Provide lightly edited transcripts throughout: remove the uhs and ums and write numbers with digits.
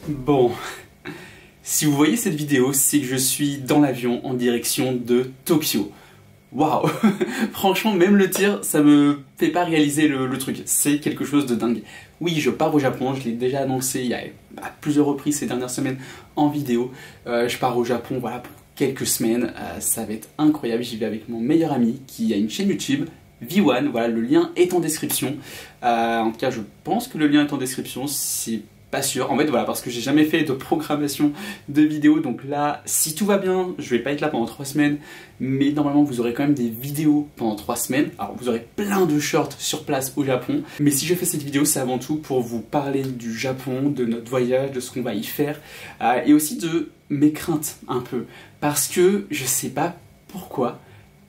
Bon, si vous voyez cette vidéo, c'est que je suis dans l'avion en direction de Tokyo. Waouh. Franchement, même le tir, ça me fait pas réaliser le truc. C'est quelque chose de dingue. Oui, je pars au Japon, je l'ai déjà annoncé il y a à plusieurs reprises ces dernières semaines en vidéo. Je pars au Japon, voilà, pour quelques semaines. Ça va être incroyable. J'y vais avec mon meilleur ami qui a une chaîne YouTube, V1. Voilà, le lien est en description. En tout cas, je pense que le lien est en description. C'est pas sûr. En fait, voilà, parce que j'ai jamais fait de programmation de vidéos. Donc là, si tout va bien, je vais pas être là pendant 3 semaines. Mais normalement, vous aurez quand même des vidéos pendant 3 semaines. Alors, vous aurez plein de shorts sur place au Japon. Mais si je fais cette vidéo, c'est avant tout pour vous parler du Japon, de notre voyage, de ce qu'on va y faire. Et aussi de mes craintes, un peu. Parce que je sais pas pourquoi,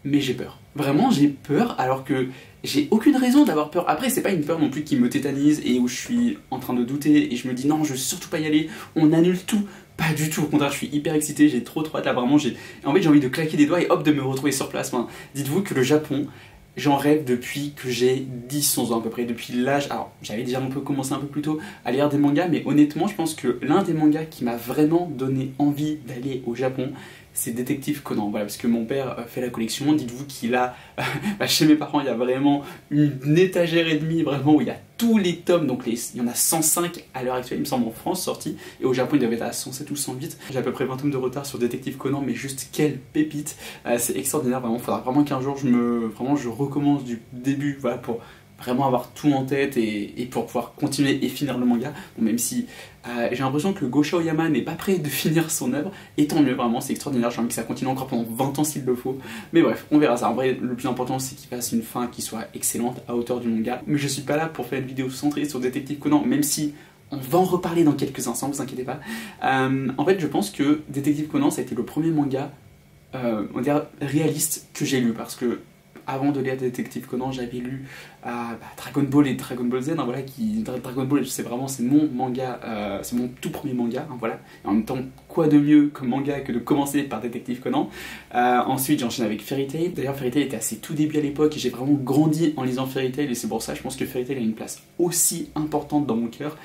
mais j'ai peur. Vraiment, j'ai peur alors que j'ai aucune raison d'avoir peur. Après, c'est pas une peur non plus qui me tétanise et où je suis en train de douter et je me dis non, je veux surtout pas y aller, on annule tout. Pas du tout, au contraire, je suis hyper excité, j'ai trop hâte là, vraiment, en fait, j'ai envie de claquer des doigts et hop, de me retrouver sur place. Enfin, dites-vous que le Japon, j'en rêve depuis que j'ai 10-11 ans à peu près, depuis l'âge... Alors, j'avais déjà un peu commencé un peu plus tôt à lire des mangas, mais honnêtement, je pense que l'un des mangas qui m'a vraiment donné envie d'aller au Japon, c'est Détective Conan. Voilà, parce que mon père fait la collection. Dites-vous qu'il a, chez mes parents, il y a vraiment une étagère et demie, vraiment, où il y a tous les tomes. Donc il y en a 105 à l'heure actuelle, il me semble, en France sortis. Et au Japon, il devait être à 107 ou 108. J'ai à peu près 20 tomes de retard sur Détective Conan, mais juste quelle pépite. C'est extraordinaire, vraiment. Il faudra vraiment qu'un jour, je recommence du début, voilà, pour vraiment avoir tout en tête et pour pouvoir continuer et finir le manga. Bon, même si j'ai l'impression que Gosho Oyama n'est pas prêt de finir son œuvre, et tant mieux, vraiment, c'est extraordinaire. J'ai envie que ça continue encore pendant 20 ans s'il le faut. Mais bref, on verra ça. En vrai, le plus important, c'est qu'il fasse une fin qui soit excellente à hauteur du manga. Mais je suis pas là pour faire une vidéo centrée sur Détective Conan, même si on va en reparler dans quelques instants, vous inquiétez pas. En fait, je pense que Détective Conan, ça a été le premier manga, on va dire, réaliste que j'ai lu, parce que avant de lire Détective Conan, j'avais lu Dragon Ball et Dragon Ball Z, hein, voilà, Dragon Ball, c'est mon manga, c'est mon tout premier manga, hein, voilà. Et en même temps, quoi de mieux comme manga que de commencer par Détective Conan. Ensuite, j'enchaîne avec Fairy Tail. D'ailleurs, Fairy Tail était à ses tout débuts à l'époque et j'ai vraiment grandi en lisant Fairy Tail, et c'est pour ça, je pense que Fairy Tail a une place aussi importante dans mon cœur,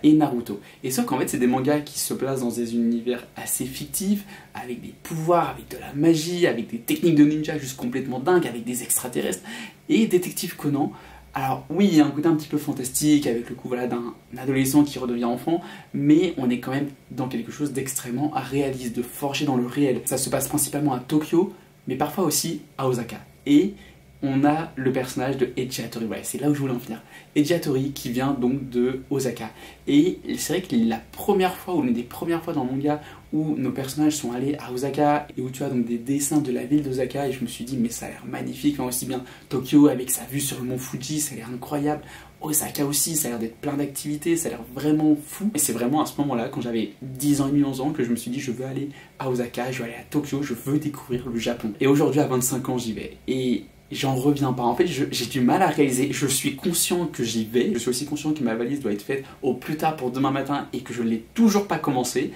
et Naruto. Et sauf qu'en fait, c'est des mangas qui se placent dans des univers assez fictifs, avec des pouvoirs, avec de la magie, avec des techniques de ninja juste complètement dingues, avec des extraterrestres. Et Détective Conan, alors oui, il y a un côté un petit peu fantastique avec le coup, voilà, d'un adolescent qui redevient enfant, mais on est quand même dans quelque chose d'extrêmement réaliste, de forgé dans le réel. Ça se passe principalement à Tokyo, mais parfois aussi à Osaka. Et on a le personnage de Eiji Hattori, voilà, c'est là où je voulais en venir. Eiji Hattori qui vient donc de Osaka. Et c'est vrai que la première fois, ou l'une des premières fois dans le manga où nos personnages sont allés à Osaka et où tu as donc des dessins de la ville d'Osaka, et je me suis dit mais ça a l'air magnifique, enfin, aussi bien Tokyo avec sa vue sur le mont Fuji, ça a l'air incroyable. Osaka aussi, ça a l'air d'être plein d'activités, ça a l'air vraiment fou. Et c'est vraiment à ce moment-là, quand j'avais 10 ans et demi, 11 ans, que je me suis dit je veux aller à Osaka, je veux aller à Tokyo, je veux découvrir le Japon. Et aujourd'hui à 25 ans j'y vais. Et j'en reviens pas. En fait, j'ai du mal à réaliser. Je suis conscient que j'y vais. Je suis aussi conscient que ma valise doit être faite au plus tard pour demain matin et que je ne l'ai toujours pas commencé.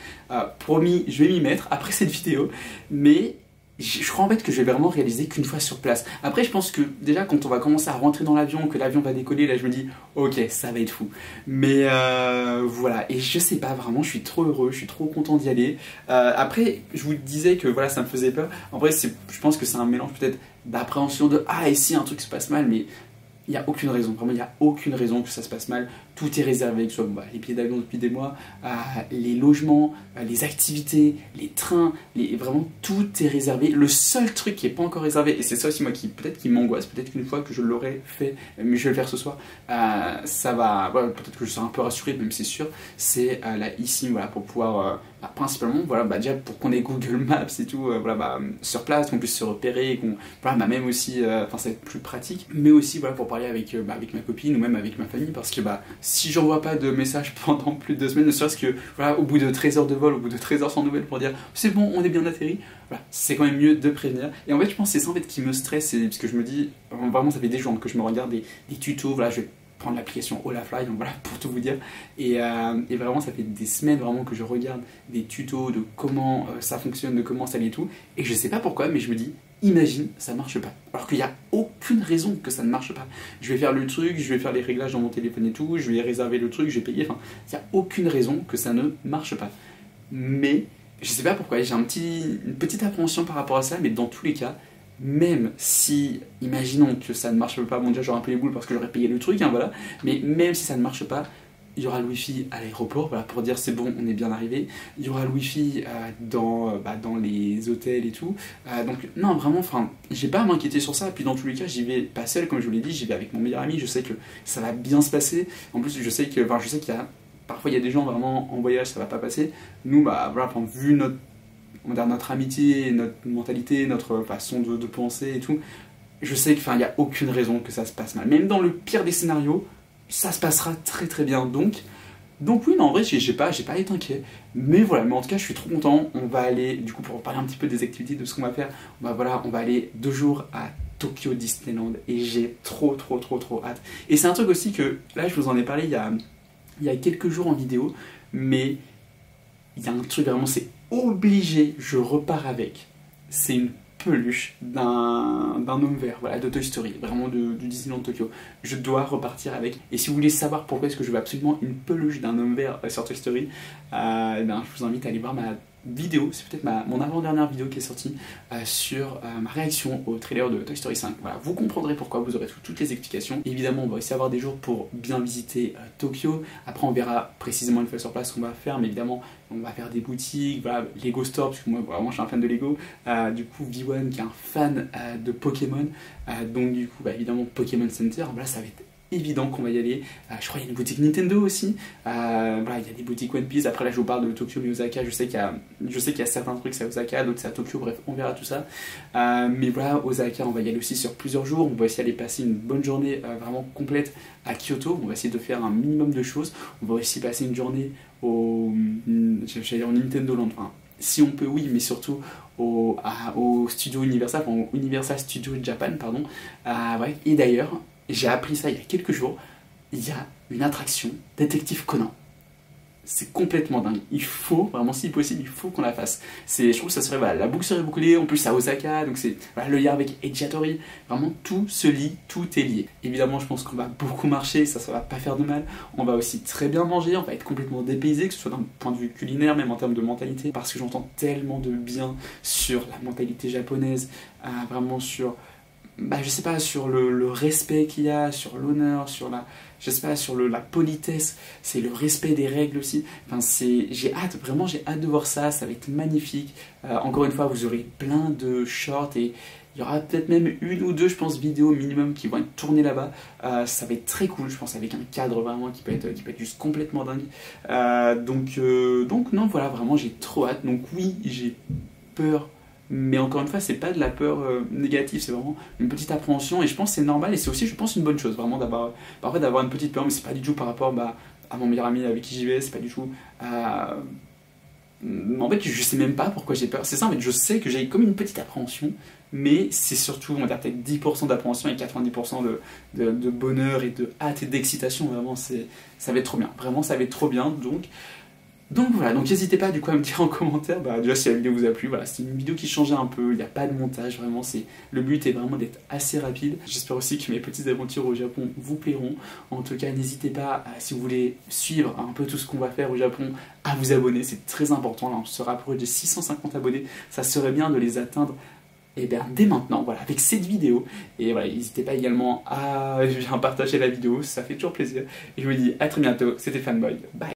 Promis, je vais m'y mettre après cette vidéo. Mais je crois en fait que je vais vraiment réaliser qu'une fois sur place. Après, je pense que déjà, quand on va commencer à rentrer dans l'avion, que l'avion va décoller, là, je me dis, ok, ça va être fou. Mais voilà. Et je sais pas, vraiment, je suis trop heureux, je suis trop content d'y aller. Après, je vous disais que voilà, ça me faisait peur. En vrai, je pense que c'est un mélange peut-être d'appréhension de ah, et si un truc se passe mal, mais il n'y a aucune raison, vraiment il n'y a aucune raison que ça se passe mal. Tout est réservé, que ce soit les billets d'avion depuis des mois, les logements, les activités, les trains, vraiment tout est réservé. Le seul truc qui n'est pas encore réservé, et c'est ça aussi moi qui peut-être qui m'angoisse, peut-être qu'une fois que je l'aurai fait, mais je vais le faire ce soir, ça va, voilà, peut-être que je serai un peu rassuré, même c'est sûr, c'est la eSIM, voilà, pour pouvoir, principalement, voilà, déjà pour qu'on ait Google Maps et tout, voilà, sur place, qu'on puisse se repérer, et qu'on, voilà, même aussi, enfin ça va être plus pratique, mais aussi voilà, pour parler avec ma copine ou même avec ma famille, parce que si j'envoie pas de messages pendant plus de 2 semaines, ne serait-ce que voilà, au bout de 13 heures de vol, au bout de 13 heures sans nouvelles pour dire c'est bon, on est bien atterri, voilà, c'est quand même mieux de prévenir. Et en fait, je pense que c'est ça en fait qui me stresse, parce que je me dis, vraiment, ça fait des jours que je me regarde des tutos, voilà, je vais prendre l'application Olafly, donc voilà, pour tout vous dire. Et vraiment, ça fait des semaines vraiment que je regarde des tutos de comment ça fonctionne, de comment ça l'est et tout. Et je sais pas pourquoi, mais je me dis, imagine, ça marche pas. Alors qu'il n'y a aucune raison que ça ne marche pas. Je vais faire le truc, je vais faire les réglages dans mon téléphone et tout, je vais réserver le truc, je vais payer, enfin, il n'y a aucune raison que ça ne marche pas. Mais, je sais pas pourquoi, j'ai une petite appréhension par rapport à ça, mais dans tous les cas, même si, imaginons que ça ne marche pas, bon déjà j'aurai un peu les boules parce que j'aurais payé le truc, hein, voilà, mais même si ça ne marche pas, il y aura le Wi-Fi à l'aéroport, voilà, pour dire c'est bon, on est bien arrivé. Il y aura le Wi-Fi dans les hôtels et tout. Donc non, vraiment, enfin, j'ai pas à m'inquiéter sur ça. Puis dans tous les cas, j'y vais pas seul, comme je vous l'ai dit, j'y vais avec mon meilleur ami. Je sais que ça va bien se passer. En plus, je sais qu'il y a parfois il y a des gens vraiment en voyage, ça va pas passer. Nous, bah voilà, vu notre amitié, notre mentalité, notre façon de penser et tout, je sais qu'il n'y a aucune raison que ça se passe mal. Même dans le pire des scénarios, ça se passera très très bien. Donc oui, non, en vrai, j'ai pas été inquiet. Mais voilà, mais en tout cas, je suis trop content. On va aller, du coup, pour parler un petit peu des activités, de ce qu'on va faire, on va aller 2 jours à Tokyo Disneyland. Et j'ai trop hâte. Et c'est un truc aussi que, là, je vous en ai parlé il y a quelques jours en vidéo, mais il y a un truc vraiment, c'est obligé, je repars avec. C'est une peluche d'un homme vert, voilà, de Toy Story, vraiment du Disneyland Tokyo. Je dois repartir avec. Et si vous voulez savoir pourquoi est-ce que je veux absolument une peluche d'un homme vert sur Toy Story, je vous invite à aller voir ma vidéo, c'est peut-être mon avant-dernière vidéo qui est sortie sur ma réaction au trailer de Toy Story 5. Voilà, vous comprendrez pourquoi, vous aurez toutes les explications. Évidemment, on va aussi avoir des jours pour bien visiter Tokyo. Après, on verra précisément une fois sur place ce qu'on va faire, mais évidemment, on va faire des boutiques, voilà, Lego Store, parce que moi, vraiment, je suis un fan de Lego. Du coup, V1 qui est un fan de Pokémon, donc du coup, évidemment, Pokémon Center, voilà, ça va être évident qu'on va y aller. Je crois qu'il y a une boutique Nintendo aussi. Voilà, il y a des boutiques One Piece. Après là je vous parle de Tokyo et Osaka. Je sais qu'il y a certains trucs c'est à Osaka, d'autres c'est à Tokyo. Bref, on verra tout ça. Mais voilà, Osaka, on va y aller aussi sur plusieurs jours. On va aussi aller passer une bonne journée vraiment complète à Kyoto. On va essayer de faire un minimum de choses. On va aussi passer une journée au Nintendo Land. Enfin, si on peut, oui, mais surtout au studio Universal, enfin, au Universal Studio Japan, pardon. Ouais. Et d'ailleurs, j'ai appris ça il y a quelques jours, il y a une attraction Détective Conan. C'est complètement dingue. Il faut, vraiment, si possible, il faut qu'on la fasse. Je trouve que ça serait, voilà, la boucle serait bouclée, en plus à Osaka, donc c'est voilà, le lien avec Ejiatori. Vraiment, tout se lie, tout est lié. Évidemment, je pense qu'on va beaucoup marcher, ça va pas faire de mal. On va aussi très bien manger, on va être complètement dépaysé, que ce soit d'un point de vue culinaire, même en termes de mentalité, parce que j'entends tellement de bien sur la mentalité japonaise, vraiment sur... je sais pas, sur le respect qu'il y a, sur l'honneur, sur la politesse, c'est le respect des règles aussi. Enfin, j'ai hâte, vraiment j'ai hâte de voir ça, ça va être magnifique. Encore une fois, vous aurez plein de shorts et il y aura peut-être même une ou deux, je pense, vidéos minimum qui vont être tournées là-bas. Ça va être très cool, je pense, avec un cadre vraiment qui peut être juste complètement dingue. Donc non, voilà, vraiment j'ai trop hâte. Donc oui, j'ai peur. Mais encore une fois, c'est pas de la peur négative, c'est vraiment une petite appréhension et je pense que c'est normal et c'est aussi, je pense, une bonne chose vraiment d'avoir une petite peur, mais c'est pas du tout par rapport à mon meilleur ami avec qui j'y vais, c'est pas du tout. En fait, je sais même pas pourquoi j'ai peur. C'est ça, en fait, je sais que j'ai comme une petite appréhension, mais c'est surtout, on va dire peut-être 10% d'appréhension et 90% de bonheur et de hâte et d'excitation. Vraiment, ça va être trop bien. Vraiment, ça va être trop bien. Donc voilà, donc n'hésitez pas du coup à me dire en commentaire déjà si la vidéo vous a plu. Voilà, c'est une vidéo qui changeait un peu, il n'y a pas de montage, vraiment, le but est vraiment d'être assez rapide. J'espère aussi que mes petites aventures au Japon vous plairont. En tout cas, n'hésitez pas, si vous voulez suivre un peu tout ce qu'on va faire au Japon, à vous abonner, c'est très important. Là, on se rapproche de 650 abonnés, ça serait bien de les atteindre dès maintenant, voilà, avec cette vidéo. Et voilà, n'hésitez pas également à partager la vidéo, ça fait toujours plaisir. Et je vous dis à très bientôt, c'était Fanboy, bye.